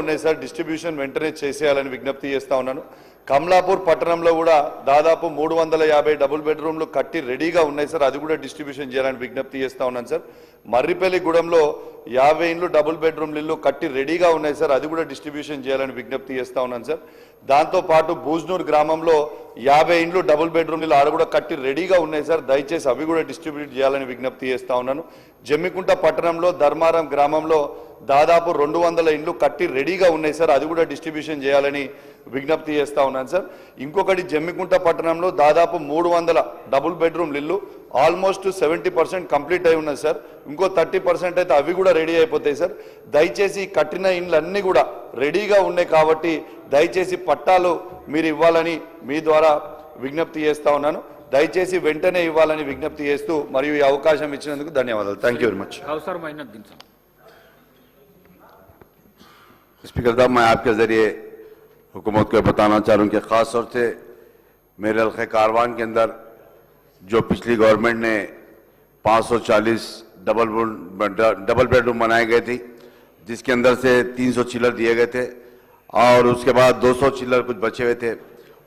ఉన్నాయి sir, distribution వెంటనే చేసేయాలని విజ్ఞప్తి చేస్తా ఉన్నాను. కమలాపూర్ పట్టణంలో కూడా దాదాపు 350 డబుల్ బెడ్రూమ్లు కట్టి రెడీగా ఉన్నాయి సార్, అది కూడా డిస్ట్రిబ్యూషన్ చేయాలని విజ్ఞప్తి చేస్తా ఉన్నాను సార్. మర్రిపల్లి గూడెంలో 50 ఇండ్లు డబుల్ బెడ్రూమ్లు ఇల్లు కట్టి రెడీగా ఉన్నాయి సార్, అది కూడా డిస్ట్రిబ్యూషన్ చేయాలని విజ్ఞప్తి చేస్తా ఉన్నాను సార్. దాంతోపాటు బూజ్నూర్ గ్రామంలో 50 ఇండ్లు డబుల్ బెడ్రూమ్ ఇల్లు ఆడ కూడా కట్టి రెడీగా ఉన్నాయి సార్, దయచేసి అవి కూడా డిస్ట్రిబ్యూట్ చేయాలని విజ్ఞప్తి చేస్తా ఉన్నాను. జమ్మికుంట పట్టణంలో ధర్మారం గ్రామంలో దాదాపు 200 ఇండ్లు కట్టి రెడీగా ఉన్నాయి సార్, అది కూడా డిస్ట్రిబ్యూషన్ చేయాలని విజ్ఞప్తి చేస్తా ఉన్నాను సార్. ఇంకొకటి జమ్మికుంట పట్టణంలో దాదాపు 300 డబుల్ బెడ్రూమ్ ఇల్లు ఆల్మోస్ట్ 70% కంప్లీట్ అయి ఉన్నాయి సార్, ఇంకో 30% అయితే అవి కూడా రెడీ అయిపోతాయి సార్. దయచేసి కట్టిన ఇండ్లన్నీ కూడా రెడీగా ఉన్నాయి కాబట్టి దయచేసి పట్టాలు మీరు ఇవ్వాలని మీ ద్వారా విజ్ఞప్తి చేస్తా ఉన్నాను. దయచేసి వెంటనే ఇవ్వాలని విజ్ఞప్తి చేస్తూ మరియు ఈ అవకాశం ఇచ్చినందుకు ధన్యవాదాలు. Thank you very much. Speaker साहब, मैं आपके जरिए हुकूमत को बताना चाह रहा हूँ कि ख़ास तौर से मेरे हल्के कारवान के अंदर जो पिछली गवर्नमेंट ने 540 डबल बेडरूम बनाए गए थे, जिसके अंदर से 300 चिल्लर दिए गए थे और उसके बाद 200 चिल्लर कुछ बचे हुए थे,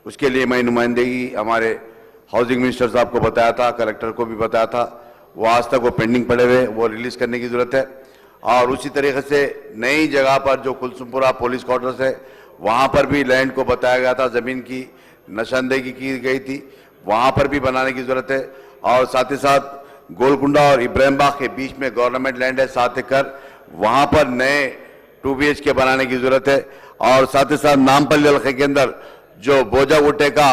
उसके लिए मैं नुमाइंदगी हमारे हाउसिंग मिनिस्टर साहब को बताया था, कलेक्टर को भी बताया था, वो आज तक वो पेंडिंग पड़े हुए, वो रिलीज़ करने की ज़रूरत है। और उसी तरीके से नई जगह पर जो कुलसुमपुरा पुलिस क्वार्टर्स है वहाँ पर भी लैंड को बताया गया था, ज़मीन की निशानदेही की गई थी, वहाँ पर भी बनाने की ज़रूरत है। और साथ ही साथ गोलकुंडा और इब्राहिम बाग के बीच में गवर्नमेंट लैंड है 7 एकड़, वहाँ पर नए 2 BHK बनाने की ज़रूरत है। और साथ ही साथ नामपल्ली हल्के के अंदर जो बोझा गुट्टे का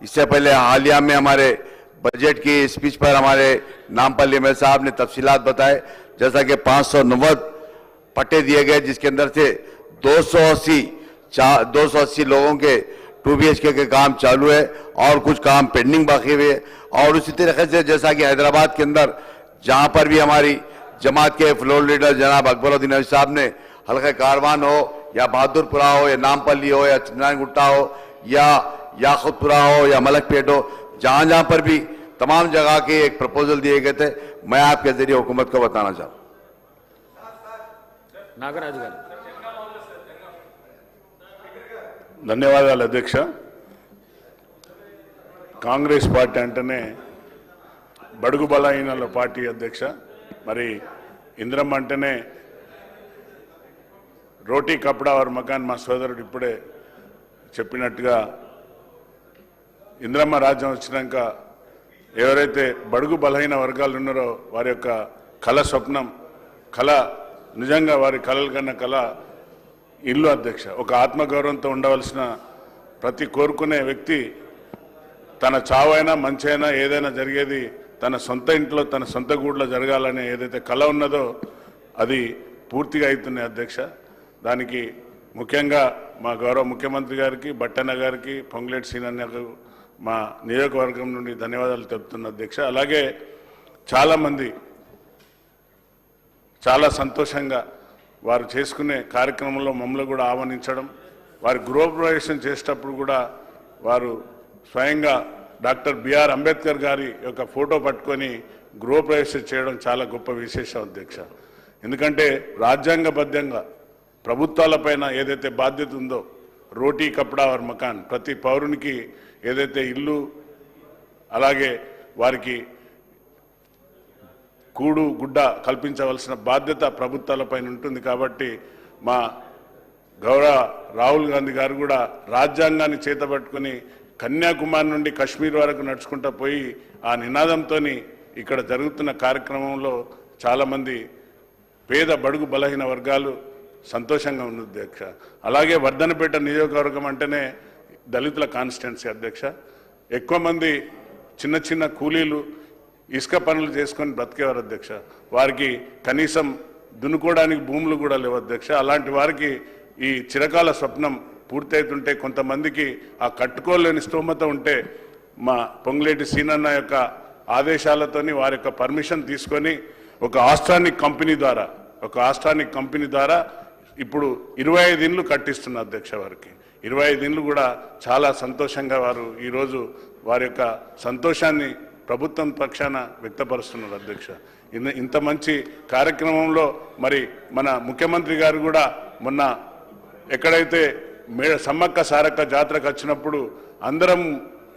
इससे पहले हालिया में हमारे बजट की स्पीच पर हमारे नामपल्ली एमएलए साहब ने तफसीलात बताए, जैसा कि 590 पट्टे दिए गए, जिसके अंदर से 280 लोगों के 2 BHK के काम चालू है और कुछ काम पेंडिंग बाकी हुए। और उसी तरीके से जैसा कि हैदराबाद के अंदर जहां पर भी हमारी जमात के फ्लोर लीडर जनाब अकबरुद्दीन नबी साहब ने हल्के कारवान हो या बहादुरपुरा हो या नामपल्ली हो या चिमनान गुट्टा हो या याकुतपुरा हो या मलकपेट हो, जहां जहां पर भी तमाम जगह के एक प्रपोजल दिए गए थे, मैं आपके जरिए हुकूमत को बताना चाहूँ. नागराज गाరు. ధన్యవాదాలు అధ్యక్ష. కాంగ్రెస్ పార్టీ అంటేనే బడుగు బలహీనల పార్టీ అధ్యక్ష. మరి ఇంద్రమ్మ అంటేనే రోటీ కపడా వారి మకాన్ మా సోదరుడు ఇప్పుడే చెప్పినట్టుగా ఇంద్రమ్మ రాజ్యం వచ్చినాక ఎవరైతే బడుగు బలహీన వర్గాలు ఉన్నారో వారి యొక్క కళ స్వప్నం కళ నిజంగా వారి కళల కన్నా కళ ఇల్లు అధ్యక్ష. ఒక ఆత్మగౌరవంతో ఉండవలసిన ప్రతి కోరుకునే వ్యక్తి తన చావైనా మంచైనా ఏదైనా జరిగేది తన సొంత ఇంట్లో తన సొంత గూడులో జరగాలనే ఏదైతే కళ ఉన్నదో అది పూర్తిగా అవుతున్నాయి అధ్యక్ష. దానికి ముఖ్యంగా మా గౌరవ ముఖ్యమంత్రి గారికి, బట్టన్న గారికి, పొంగులేటి శ్రీనన్నకు మా నియోజకవర్గం నుండి ధన్యవాదాలు తెలుపుతున్న అధ్యక్ష. అలాగే చాలామంది చాలా సంతోషంగా వారు చేసుకునే కార్యక్రమంలో మమ్మల్ని కూడా ఆహ్వానించడం, వారి గృహప్రవేశం చేసేటప్పుడు కూడా వారు స్వయంగా డాక్టర్ బిఆర్ అంబేద్కర్ గారి యొక్క ఫోటో పట్టుకొని గృహప్రవేశం చేయడం చాలా గొప్ప విశేషం అధ్యక్ష. ఎందుకంటే రాజ్యాంగబద్ధంగా ప్రభుత్వాలపైన ఏదైతే బాధ్యత ఉందో రోటీ కపడా వారి మకాన్, ప్రతి పౌరునికి ఏదైతే ఇల్లు అలాగే వారికి కూడు గుడ్డ కల్పించవలసిన బాధ్యత ప్రభుత్వాలపైన ఉంటుంది. కాబట్టి మా గౌరవ రాహుల్ గాంధీ గారు కూడా రాజ్యాంగాన్ని చేతబట్టుకుని కన్యాకుమారి నుండి కాశ్మీర్ వరకు నడుచుకుంటూ పోయి ఆ నినాదంతో ఇక్కడ జరుగుతున్న కార్యక్రమంలో చాలామంది పేద బడుగు బలహీన వర్గాలు సంతోషంగా ఉంది అధ్యక్ష. అలాగే వర్ధనపేట నియోజకవర్గం అంటేనే దళితుల కాన్స్టిట్యున్సీ అధ్యక్ష. ఎక్కువ మంది చిన్న చిన్న కూలీలు ఇసుక పనులు చేసుకొని బ్రతికేవారు అధ్యక్ష. వారికి కనీసం దున్నుకోవడానికి భూములు కూడా లేవు అధ్యక్ష. అలాంటి వారికి ఈ చిరకాల స్వప్నం పూర్తవుతుంటే కొంతమందికి ఆ కట్టుకోలేని స్తోమత ఉంటే మా పొంగులేటి సీనన్న యొక్క ఆదేశాలతోని వారి యొక్క పర్మిషన్ తీసుకొని ఒక ఆస్ట్రానిక్ కంపెనీ ద్వారా ఇప్పుడు 25 ఇండ్లు కట్టిస్తున్న అధ్యక్ష. వారికి 25 ఇండ్లు కూడా చాలా సంతోషంగా వారు ఈరోజు వారి యొక్క సంతోషాన్ని ప్రభుత్వం పక్షాన వ్యక్తపరుస్తున్నారు అధ్యక్ష. ఇంత మంచి కార్యక్రమంలో మరి మన ముఖ్యమంత్రి గారు కూడా మొన్న ఎక్కడైతే సమ్మక్క సారక్క జాతరకు వచ్చినప్పుడు అందరం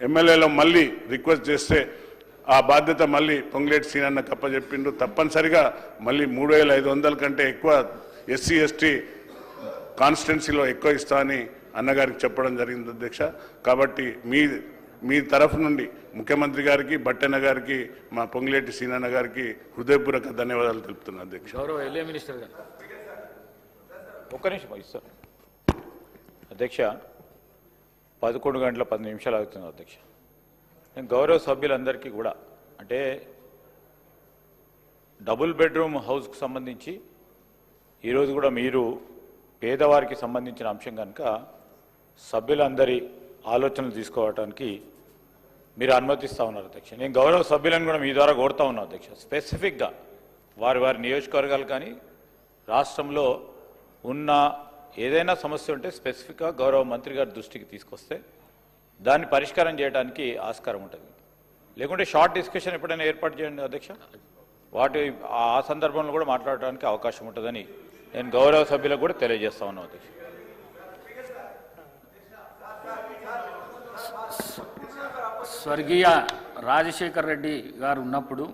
ఎమ్మెల్యేలో మళ్ళీ రిక్వెస్ట్ చేస్తే ఆ బాధ్యత మళ్ళీ పొంగులేటి సీనన్నకు అప్పచెప్పిండు. తప్పనిసరిగా మళ్ళీ 3,500 కంటే ఎక్కువ ఎస్సీ ఎస్టీ కాన్స్టిట్యున్సీలో ఎక్కువ ఇస్తామని అన్నగారికి చెప్పడం జరిగింది అధ్యక్ష. కాబట్టి మీ తరఫు నుండి ముఖ్యమంత్రి గారికి, బట్టన్న గారికి, మా పొంగులేటి సీనన్న గారికి హృదయపూర్వక ధన్యవాదాలు తెలుపుతున్నాను అధ్యక్ష. గౌరవ ఎల్ఏ మినిస్టర్ గారు ఒక్క నిమిషం ఇస్తారు అధ్యక్ష. 11 గంటల 10 నిమిషాలు అవుతుంది అధ్యక్ష. నేను గౌరవ సభ్యులందరికీ కూడా అంటే డబుల్ బెడ్రూమ్ హౌస్కి సంబంధించి ఈరోజు కూడా మీరు పేదవారికి సంబంధించిన అంశం కనుక సభ్యులందరి ఆలోచనలు తీసుకోవడానికి మీరు అనుమతిస్తూ ఉన్నారు అధ్యక్ష. నేను గౌరవ సభ్యులను కూడా మీ ద్వారా కోరుతా ఉన్నాను అధ్యక్ష. స్పెసిఫిక్గా వారి నియోజకవర్గాలు కానీ రాష్ట్రంలో ఉన్న ఏదైనా సమస్య ఉంటే స్పెసిఫిక్గా గౌరవ మంత్రి గారి దృష్టికి తీసుకొస్తే దాన్ని పరిష్కారం చేయడానికి ఆస్కారం ఉంటుంది. లేకుంటే షార్ట్ డిస్కషన్ ఎప్పుడైనా ఏర్పాటు చేయండి అధ్యక్ష. ఆ సందర్భంలో కూడా మాట్లాడడానికి అవకాశం ఉంటుందని నేను గౌరవ సభ్యులకు కూడా తెలియజేస్తా ఉన్నాను అధ్యక్ష. స్వర్గీయ రాజశేఖర్ రెడ్డి గారు ఉన్నప్పుడు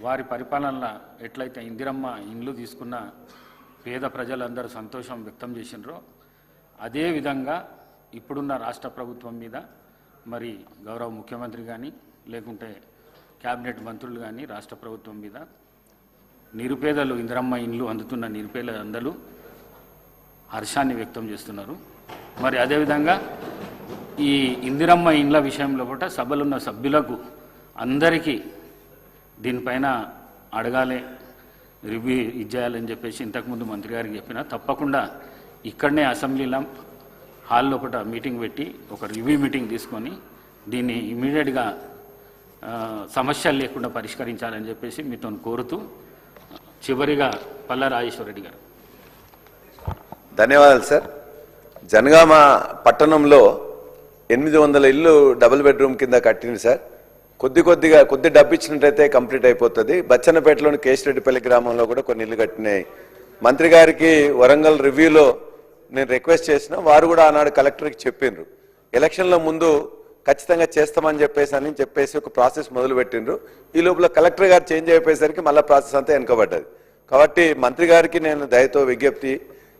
వారి పరిపాలనలో ఎట్లయితే ఇందిరమ్మ ఇండ్లు తీసుకున్న పేద ప్రజలందరూ సంతోషం వ్యక్తం చేసినారో అదేవిధంగా ఇప్పుడున్న రాష్ట్ర ప్రభుత్వం మీద మరి గౌరవ ముఖ్యమంత్రి కానీ లేకుంటే క్యాబినెట్ మంత్రులు కానీ రాష్ట్ర ప్రభుత్వం మీద నిరుపేదలు ఇందిరమ్మ ఇండ్లు అందుతున్న నిరుపేదలందరూ హర్షాన్ని వ్యక్తం చేస్తున్నారు. మరి అదేవిధంగా ఈ ఇందిరమ్మ ఇండ్ల విషయంలో కూడా సభలున్న సభ్యులకు అందరికీ దీనిపైన అడగాలి, రివ్యూ ఇచ్చేయాలని చెప్పేసి ఇంతకుముందు మంత్రి గారికి చెప్పిన తప్పకుండా ఇక్కడనే అసెంబ్లీలో హాల్లో ఒకట మీటింగ్ పెట్టి ఒక రివ్యూ మీటింగ్ తీసుకొని దీన్ని ఇమీడియట్గా సమస్యలు లేకుండా పరిష్కరించాలని చెప్పేసి మీతో కోరుతూ చివరిగా పల్లా రాజేశ్వరరెడ్డి గారు. ధన్యవాదాలు సార్. జనగామ పట్టణంలో 800 ఇల్లు డబుల్ బెడ్రూమ్ కింద కట్టింది సార్. కొద్ది డబ్బు ఇచ్చినట్టయితే కంప్లీట్ అయిపోతుంది. బచ్చన్నపేటలోని కేశరెడ్డిపల్లి గ్రామంలో కూడా కొన్ని ఇల్లు కట్టినాయి. మంత్రి గారికి వరంగల్ రివ్యూలో నేను రిక్వెస్ట్ చేసిన వారు కూడా ఆనాడు కలెక్టర్కి చెప్పిండ్రు. ఎలక్షన్ల ముందు ఖచ్చితంగా చేస్తామని చెప్పేసి ఒక ప్రాసెస్ మొదలు పెట్టిండ్రు. ఈ లోపల కలెక్టర్ గారు చేంజ్ అయిపోయేసరికి మళ్ళీ ప్రాసెస్ అంతా వెనుకబడ్డది. కాబట్టి మంత్రి గారికి నేను దయతో విజ్ఞప్తి,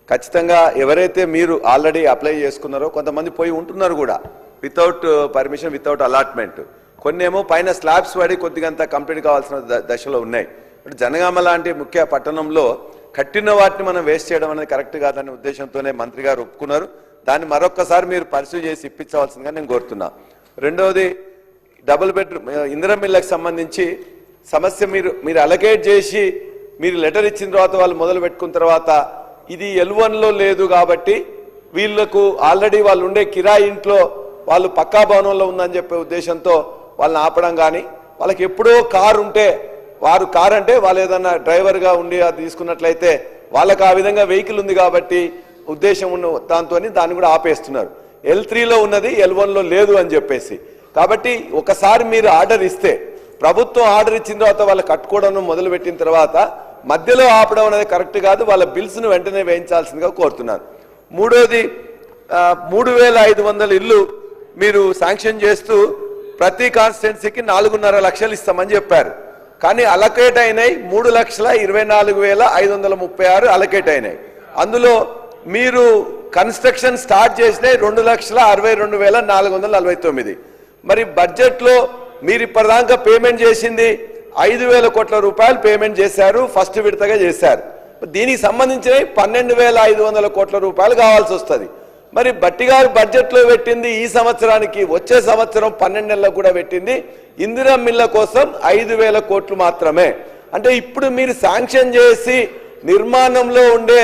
ఖచ్చితంగా ఎవరైతే మీరు ఆల్రెడీ అప్లై చేసుకున్నారో కొంతమంది పోయి ఉంటున్నారు కూడా వితౌట్ పర్మిషన్, వితౌట్ అలాట్మెంట్. కొన్ని ఏమో పైన స్లాబ్స్ పడి కొద్దిగంతా కంప్లీట్ కావాల్సిన దశలో ఉన్నాయి. జనగామ లాంటి ముఖ్య పట్టణంలో కట్టిన వాటిని మనం వేస్ట్ చేయడం అనేది కరెక్ట్ కాదనే ఉద్దేశంతోనే మంత్రి గారు ఒప్పుకున్నారు. దాన్ని మరొక్కసారి మీరు పరిశీలి చేసి ఇప్పించవలసిందిగా నేను కోరుతున్నా. రెండవది డబుల్ బెడ్రూమ్ ఇందిరమ్మ ఇళ్ళకి సంబంధించి సమస్య మీరు అలకేట్ చేసి మీరు లెటర్ ఇచ్చిన తర్వాత వాళ్ళు మొదలు పెట్టుకున్న తర్వాత ఇది L1లో లేదు కాబట్టి వీళ్ళకు ఆల్రెడీ వాళ్ళు ఉండే కిరాయి ఇంట్లో వాళ్ళు పక్కా భవనంలో ఉందని చెప్పే ఉద్దేశంతో వాళ్ళని ఆపడం కానీ, వాళ్ళకి ఎప్పుడో కారు ఉంటే వారు కారు అంటే వాళ్ళు ఏదన్నా డ్రైవర్గా ఉండి అది తీసుకున్నట్లయితే వాళ్ళకి ఆ విధంగా వెహికల్ ఉంది కాబట్టి ఉద్దేశం ఉన్న దాన్ని కూడా ఆపేస్తున్నారు. L3లో ఉన్నది L1లో లేదు అని చెప్పేసి. కాబట్టి ఒకసారి మీరు ఆర్డర్ ఇస్తే ప్రభుత్వం ఆర్డర్ ఇచ్చిన తర్వాత వాళ్ళు కట్టుకోవడం మొదలుపెట్టిన తర్వాత మధ్యలో ఆపడం అనేది కరెక్ట్ కాదు. వాళ్ళ బిల్స్ను వెంటనే వేయించాల్సిందిగా కోరుతున్నారు. మూడోది 3,500 ఇల్లు మీరు శాంక్షన్ చేస్తూ ప్రతి కాన్స్టిట్యున్సీకి 4.5 లక్షలు ఇస్తామని చెప్పారు. కానీ అలకేట్ అయినాయి 3,24,536 అలకేట్ అయినాయి. అందులో మీరు కన్స్ట్రక్షన్ స్టార్ట్ చేసినాయి 2,62,449. మరి బడ్జెట్లో మీరు ఇప్పటిదాకా పేమెంట్ చేసింది 5,000 కోట్ల రూపాయలు పేమెంట్ చేశారు, ఫస్ట్ విడతగా చేశారు. దీనికి సంబంధించినవి 12,500 కోట్ల రూపాయలు కావాల్సి వస్తుంది. మరి బట్టి గారు బడ్జెట్లో పెట్టింది ఈ సంవత్సరానికి, వచ్చే సంవత్సరం 12 నెలలకు కూడా పెట్టింది ఇందిరమ్మ ఇళ్ల కోసం 5,000 కోట్లు మాత్రమే. అంటే ఇప్పుడు మీరు శాంక్షన్ చేసి నిర్మాణంలో ఉండే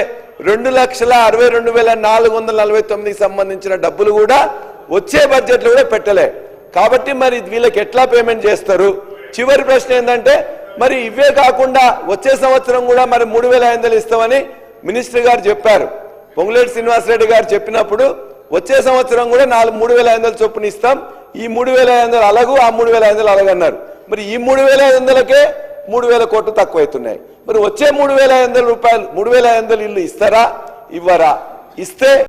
2,62,449 సంబంధించిన డబ్బులు కూడా వచ్చే బడ్జెట్లో కూడా పెట్టలే. కాబట్టి మరి వీళ్ళకి ఎట్లా పేమెంట్ చేస్తారు? చివరి ప్రశ్న ఏంటంటే మరి ఇవే కాకుండా వచ్చే సంవత్సరం కూడా మరి 3,500 ఇస్తామని మినిస్టర్ గారు చెప్పారు. పొంగులేటి శ్రీనివాసరెడ్డి గారు చెప్పినప్పుడు వచ్చే సంవత్సరం కూడా 3,500 చొప్పున ఇస్తాం, ఈ 3,500 అలాగూ ఆ 3,500 అలాగన్నారు. మరి ఈ 3,500కే 3,000 కోట్లు తక్కువైతున్నాయి. మరి వచ్చే 3,500 రూపాయలు 3,500 ఇల్లు ఇస్తారా ఇవ్వరా? ఇస్తే